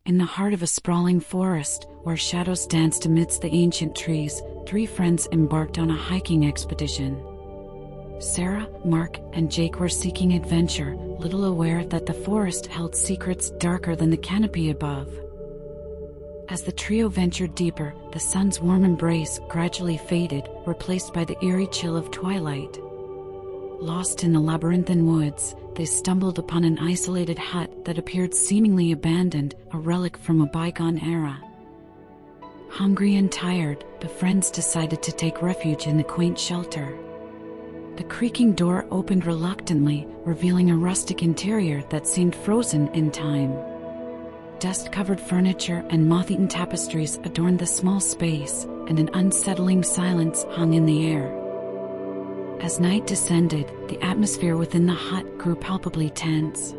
In the heart of a sprawling forest, where shadows danced amidst the ancient trees, three friends embarked on a hiking expedition. Sarah, Mark, and Jake were seeking adventure, little aware that the forest held secrets darker than the canopy above. As the trio ventured deeper, the sun's warm embrace gradually faded, replaced by the eerie chill of twilight. Lost in the labyrinthine woods, they stumbled upon an isolated hut that appeared seemingly abandoned, a relic from a bygone era. Hungry and tired, the friends decided to take refuge in the quaint shelter. The creaking door opened reluctantly, revealing a rustic interior that seemed frozen in time. Dust-covered furniture and moth-eaten tapestries adorned the small space, and an unsettling silence hung in the air. As night descended, the atmosphere within the hut grew palpably tense.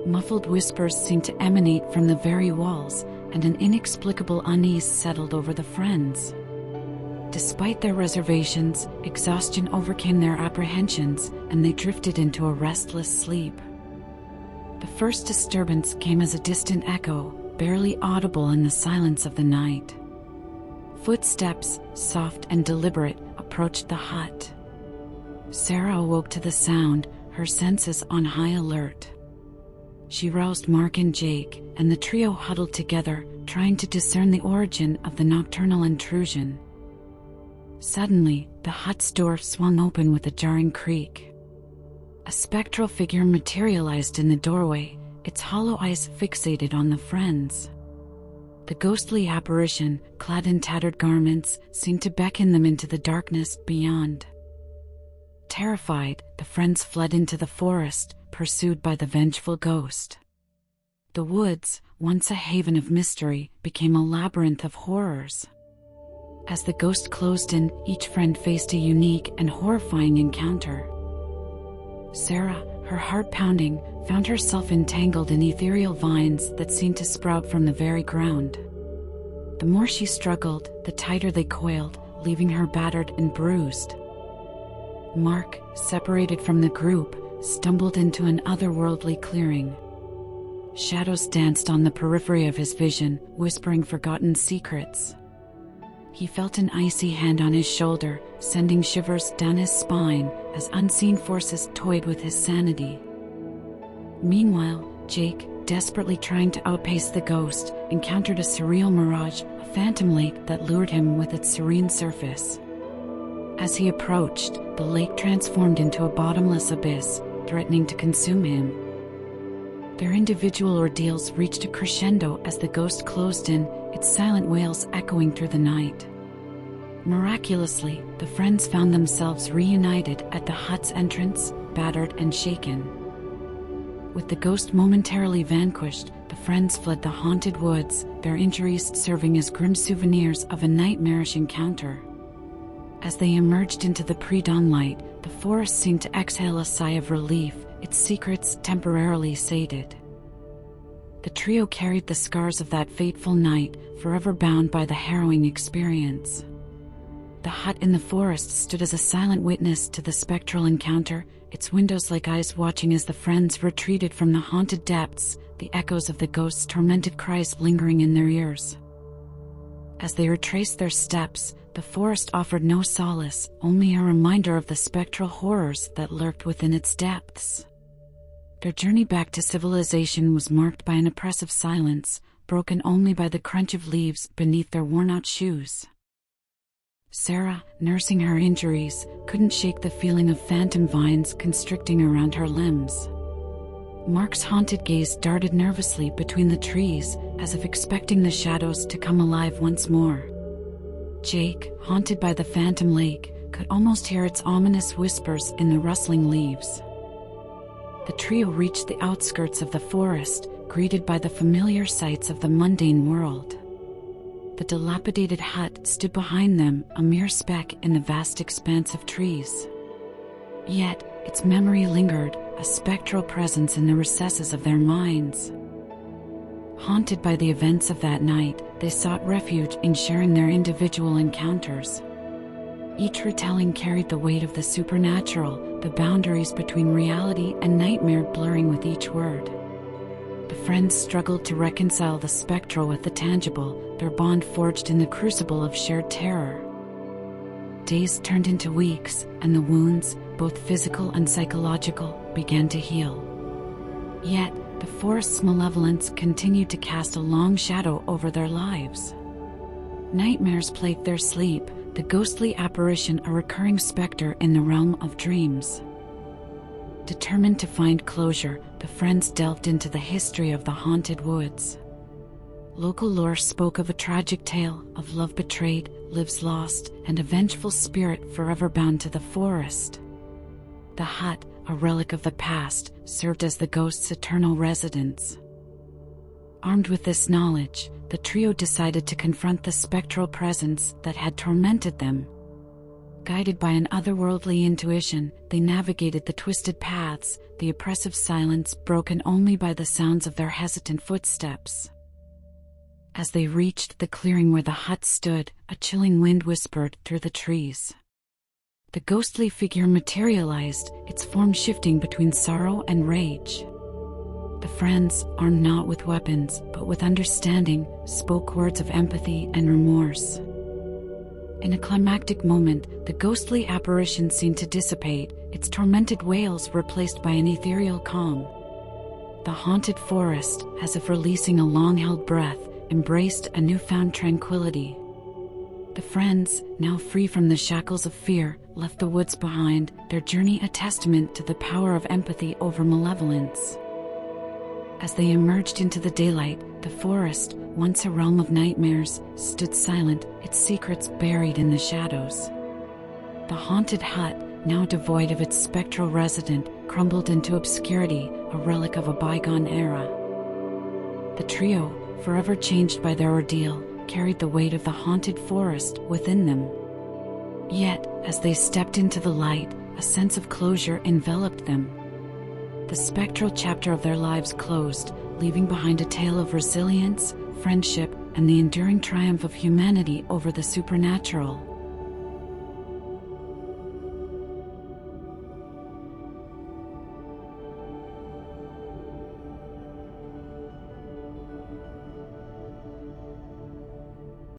Muffled whispers seemed to emanate from the very walls, and an inexplicable unease settled over the friends. Despite their reservations, exhaustion overcame their apprehensions, and they drifted into a restless sleep. The first disturbance came as a distant echo, barely audible in the silence of the night. Footsteps, soft and deliberate, approached the hut. Sarah awoke to the sound, her senses on high alert. She roused Mark and Jake, and the trio huddled together, trying to discern the origin of the nocturnal intrusion. Suddenly, the hut's door swung open with a jarring creak. A spectral figure materialized in the doorway, its hollow eyes fixated on the friends. The ghostly apparition, clad in tattered garments, seemed to beckon them into the darkness beyond. Terrified, the friends fled into the forest, pursued by the vengeful ghost. The woods, once a haven of mystery, became a labyrinth of horrors. As the ghost closed in, each friend faced a unique and horrifying encounter. Sarah, her heart pounding, found herself entangled in ethereal vines that seemed to sprout from the very ground. The more she struggled, the tighter they coiled, leaving her battered and bruised. Mark, separated from the group, stumbled into an otherworldly clearing. Shadows danced on the periphery of his vision, whispering forgotten secrets. He felt an icy hand on his shoulder, sending shivers down his spine as unseen forces toyed with his sanity. Meanwhile, Jake, desperately trying to outpace the ghost, encountered a surreal mirage, a phantom lake that lured him with its serene surface. As he approached, the lake transformed into a bottomless abyss, threatening to consume him. Their individual ordeals reached a crescendo as the ghost closed in, its silent wails echoing through the night. Miraculously, the friends found themselves reunited at the hut's entrance, battered and shaken. With the ghost momentarily vanquished, the friends fled the haunted woods, their injuries serving as grim souvenirs of a nightmarish encounter. As they emerged into the pre-dawn light, the forest seemed to exhale a sigh of relief, its secrets temporarily sated. The trio carried the scars of that fateful night, forever bound by the harrowing experience. The hut in the forest stood as a silent witness to the spectral encounter, its windows like eyes watching as the friends retreated from the haunted depths, the echoes of the ghost's tormented cries lingering in their ears. As they retraced their steps, the forest offered no solace, only a reminder of the spectral horrors that lurked within its depths. Their journey back to civilization was marked by an oppressive silence, broken only by the crunch of leaves beneath their worn-out shoes. Sarah, nursing her injuries, couldn't shake the feeling of phantom vines constricting around her limbs. Mark's haunted gaze darted nervously between the trees, as if expecting the shadows to come alive once more. Jake, haunted by the phantom lake, could almost hear its ominous whispers in the rustling leaves. The trio reached the outskirts of the forest, greeted by the familiar sights of the mundane world. The dilapidated hut stood behind them, a mere speck in the vast expanse of trees. Yet, its memory lingered, a spectral presence in the recesses of their minds. Haunted by the events of that night, they sought refuge in sharing their individual encounters. Each retelling carried the weight of the supernatural, the boundaries between reality and nightmare blurring with each word. The friends struggled to reconcile the spectral with the tangible, their bond forged in the crucible of shared terror. Days turned into weeks, and the wounds, both physical and psychological, began to heal. Yet, the forest's malevolence continued to cast a long shadow over their lives. Nightmares plagued their sleep, the ghostly apparition a recurring specter in the realm of dreams. Determined to find closure, the friends delved into the history of the haunted woods. Local lore spoke of a tragic tale of love betrayed, lives lost, and a vengeful spirit forever bound to the forest. The hut, a relic of the past, served as the ghost's eternal residence. Armed with this knowledge, the trio decided to confront the spectral presence that had tormented them. Guided by an otherworldly intuition, they navigated the twisted paths, the oppressive silence broken only by the sounds of their hesitant footsteps. As they reached the clearing where the hut stood, a chilling wind whispered through the trees. The ghostly figure materialized, its form shifting between sorrow and rage. The friends, armed not with weapons, but with understanding, spoke words of empathy and remorse. In a climactic moment, the ghostly apparition seemed to dissipate, its tormented wails replaced by an ethereal calm. The haunted forest, as if releasing a long-held breath, embraced a newfound tranquility. The friends, now free from the shackles of fear, left the woods behind, their journey a testament to the power of empathy over malevolence. As they emerged into the daylight, the forest, once a realm of nightmares, stood silent, its secrets buried in the shadows. The haunted hut, now devoid of its spectral resident, crumbled into obscurity, a relic of a bygone era. The trio, forever changed by their ordeal, carried the weight of the haunted forest within them. Yet, as they stepped into the light, a sense of closure enveloped them. The spectral chapter of their lives closed, leaving behind a tale of resilience, friendship, and the enduring triumph of humanity over the supernatural.